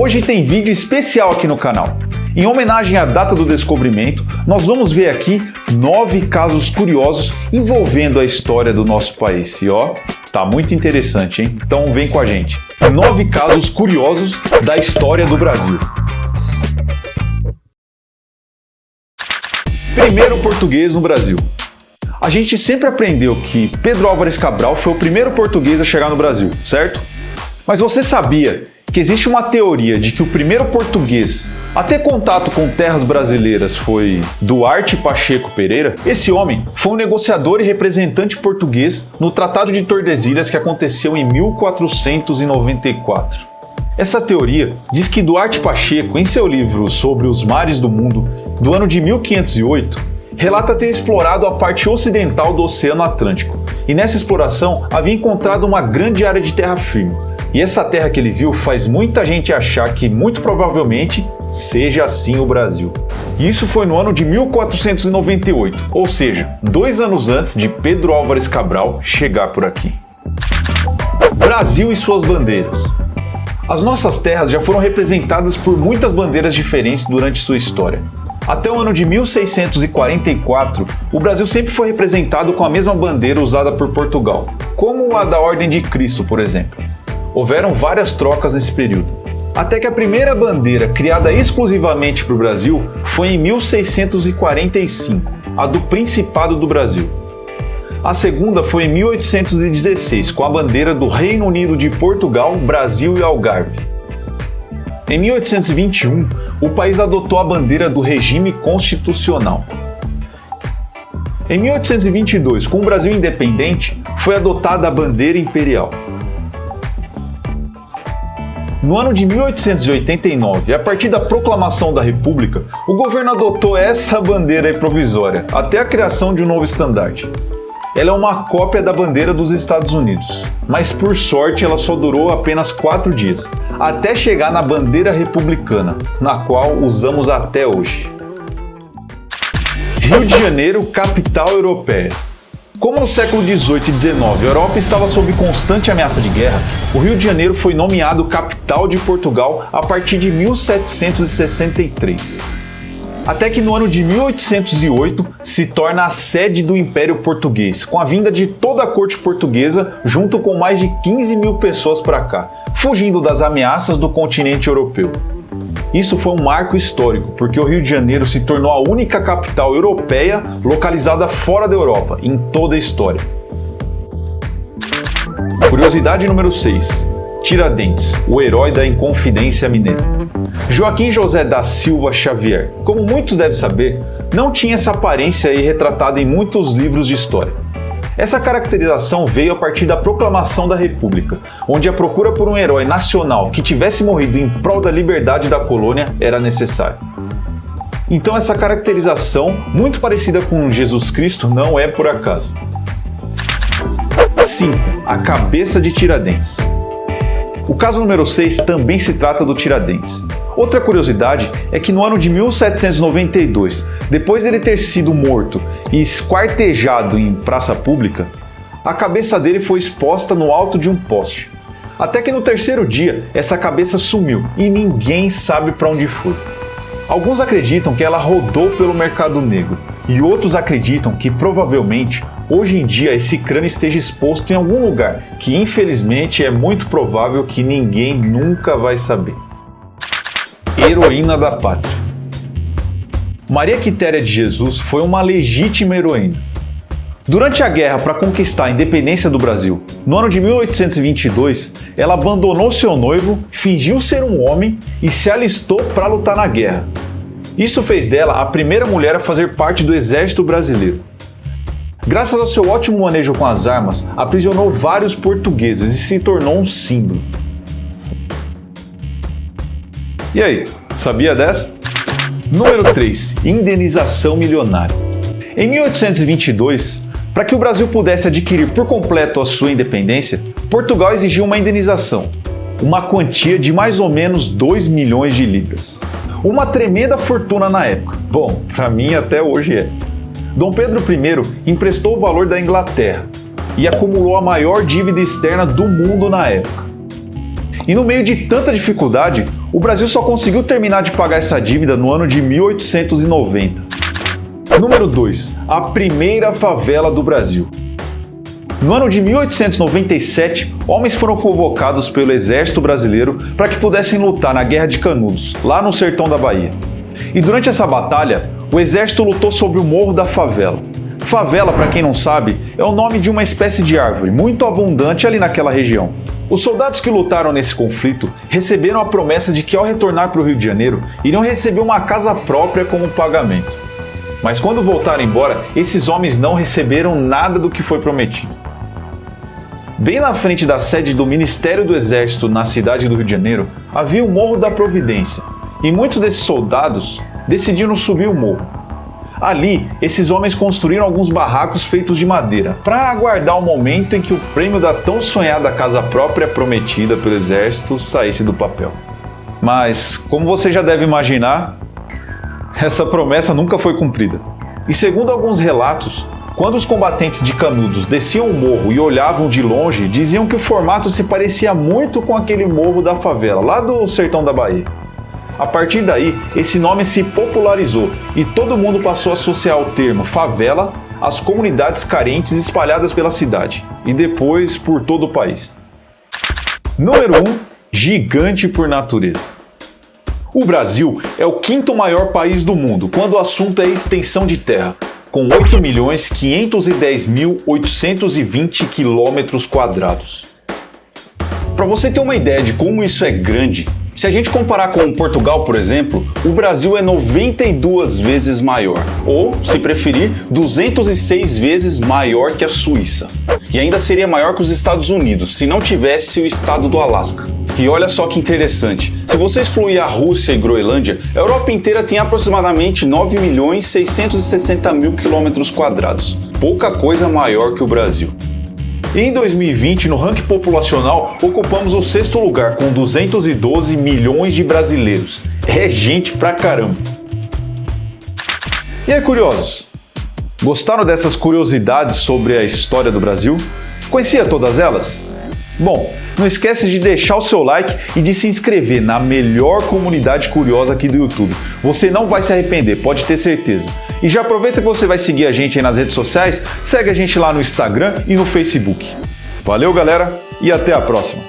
Hoje tem vídeo especial aqui no canal. Em homenagem à data do descobrimento, nós vamos ver aqui 9 casos curiosos envolvendo a história do nosso país. E ó, tá muito interessante, hein? Então vem com a gente. 9 casos curiosos da história do Brasil. Primeiro português no Brasil. A gente sempre aprendeu que Pedro Álvares Cabral foi o primeiro português a chegar no Brasil, certo? Mas você sabia que existe uma teoria de que o primeiro português a ter contato com terras brasileiras foi Duarte Pacheco Pereira? Esse homem foi um negociador e representante português no Tratado de Tordesilhas que aconteceu em 1494. Essa teoria diz que Duarte Pacheco, em seu livro Sobre os Mares do Mundo, do ano de 1508, relata ter explorado a parte ocidental do Oceano Atlântico, e nessa exploração havia encontrado uma grande área de terra firme. E essa terra que ele viu faz muita gente achar que, muito provavelmente, seja assim o Brasil. E isso foi no ano de 1498, ou seja, 2 anos antes de Pedro Álvares Cabral chegar por aqui. Brasil e suas bandeiras. As nossas terras já foram representadas por muitas bandeiras diferentes durante sua história. Até o ano de 1644, o Brasil sempre foi representado com a mesma bandeira usada por Portugal, como a da Ordem de Cristo, por exemplo. Houveram várias trocas nesse período, até que a primeira bandeira criada exclusivamente para o Brasil foi em 1645, a do Principado do Brasil. A segunda foi em 1816, com a bandeira do Reino Unido de Portugal, Brasil e Algarve. Em 1821, o país adotou a bandeira do regime constitucional. Em 1822, com o Brasil independente, foi adotada a bandeira imperial. No ano de 1889, a partir da proclamação da República, o governo adotou essa bandeira provisória, até a criação de um novo estandarte. Ela é uma cópia da bandeira dos Estados Unidos, mas por sorte ela só durou apenas 4 dias, até chegar na bandeira republicana, na qual usamos até hoje. Rio de Janeiro, capital europeia. Como no século XVIII e XIX a Europa estava sob constante ameaça de guerra, o Rio de Janeiro foi nomeado capital de Portugal a partir de 1763. Até que no ano de 1808 se torna a sede do Império Português, com a vinda de toda a corte portuguesa junto com mais de 15 mil pessoas para cá, fugindo das ameaças do continente europeu. Isso foi um marco histórico, porque o Rio de Janeiro se tornou a única capital europeia localizada fora da Europa, em toda a história. Curiosidade número 6. Tiradentes, o herói da Inconfidência Mineira. Joaquim José da Silva Xavier, como muitos devem saber, não tinha essa aparência aí retratada em muitos livros de história. Essa caracterização veio a partir da proclamação da República, onde a procura por um herói nacional que tivesse morrido em prol da liberdade da colônia era necessária. Então essa caracterização, muito parecida com Jesus Cristo, não é por acaso. 5. A cabeça de Tiradentes. O caso número 6 também se trata do Tiradentes. Outra curiosidade é que no ano de 1792, depois dele ter sido morto e esquartejado em praça pública, a cabeça dele foi exposta no alto de um poste. Até que no terceiro dia, essa cabeça sumiu e ninguém sabe para onde foi. Alguns acreditam que ela rodou pelo mercado negro e outros acreditam que provavelmente hoje em dia esse crânio esteja exposto em algum lugar que infelizmente é muito provável que ninguém nunca vai saber. Heroína da pátria. Maria Quitéria de Jesus foi uma legítima heroína. Durante a guerra para conquistar a independência do Brasil, no ano de 1822, ela abandonou seu noivo, fingiu ser um homem e se alistou para lutar na guerra. Isso fez dela a primeira mulher a fazer parte do exército brasileiro. Graças ao seu ótimo manejo com as armas, aprisionou vários portugueses e se tornou um símbolo. E aí, sabia dessa? Número 3. Indenização milionária. Em 1822, para que o Brasil pudesse adquirir por completo a sua independência, Portugal exigiu uma indenização, uma quantia de mais ou menos 2 milhões de libras. Uma tremenda fortuna na época. Bom, para mim até hoje é. Dom Pedro I emprestou o valor da Inglaterra e acumulou a maior dívida externa do mundo na época. E no meio de tanta dificuldade, O Brasil só conseguiu terminar de pagar essa dívida no ano de 1890. Número 2. A primeira favela do Brasil. No ano de 1897, homens foram convocados pelo Exército Brasileiro para que pudessem lutar na Guerra de Canudos, lá no sertão da Bahia. E durante essa batalha, o Exército lutou sobre o Morro da Favela. Favela, para quem não sabe, é o nome de uma espécie de árvore muito abundante ali naquela região. Os soldados que lutaram nesse conflito receberam a promessa de que ao retornar para o Rio de Janeiro, iriam receber uma casa própria como pagamento. Mas quando voltaram embora, esses homens não receberam nada do que foi prometido. Bem na frente da sede do Ministério do Exército na cidade do Rio de Janeiro, havia o Morro da Providência, e muitos desses soldados decidiram subir o morro. Ali, esses homens construíram alguns barracos feitos de madeira, para aguardar o momento em que o prêmio da tão sonhada casa própria prometida pelo Exército saísse do papel. Mas, como você já deve imaginar, essa promessa nunca foi cumprida. E segundo alguns relatos, quando os combatentes de Canudos desciam o morro e olhavam de longe, diziam que o formato se parecia muito com aquele morro da favela, lá do sertão da Bahia. A partir daí, esse nome se popularizou e todo mundo passou a associar o termo favela às comunidades carentes espalhadas pela cidade e depois por todo o país. Número 1. Gigante por natureza. O Brasil é o quinto maior país do mundo quando o assunto é extensão de terra, com 8.510.820 km². Para você ter uma ideia de como isso é grande, se a gente comparar com Portugal, por exemplo, o Brasil é 92 vezes maior, ou, se preferir, 206 vezes maior que a Suíça. E ainda seria maior que os Estados Unidos, se não tivesse o estado do Alasca. E olha só que interessante, se você excluir a Rússia e Groenlândia, a Europa inteira tem aproximadamente 9.660.000 km², pouca coisa maior que o Brasil. E em 2020, no ranking populacional, ocupamos o 6º lugar com 212 milhões de brasileiros. É gente pra caramba! E aí, curiosos? Gostaram dessas curiosidades sobre a história do Brasil? Conhecia todas elas? Bom, não esquece de deixar o seu like e de se inscrever na melhor comunidade curiosa aqui do YouTube. Você não vai se arrepender, pode ter certeza. E já aproveita que você vai seguir a gente aí nas redes sociais, segue a gente lá no Instagram e no Facebook. Valeu, galera, e até a próxima!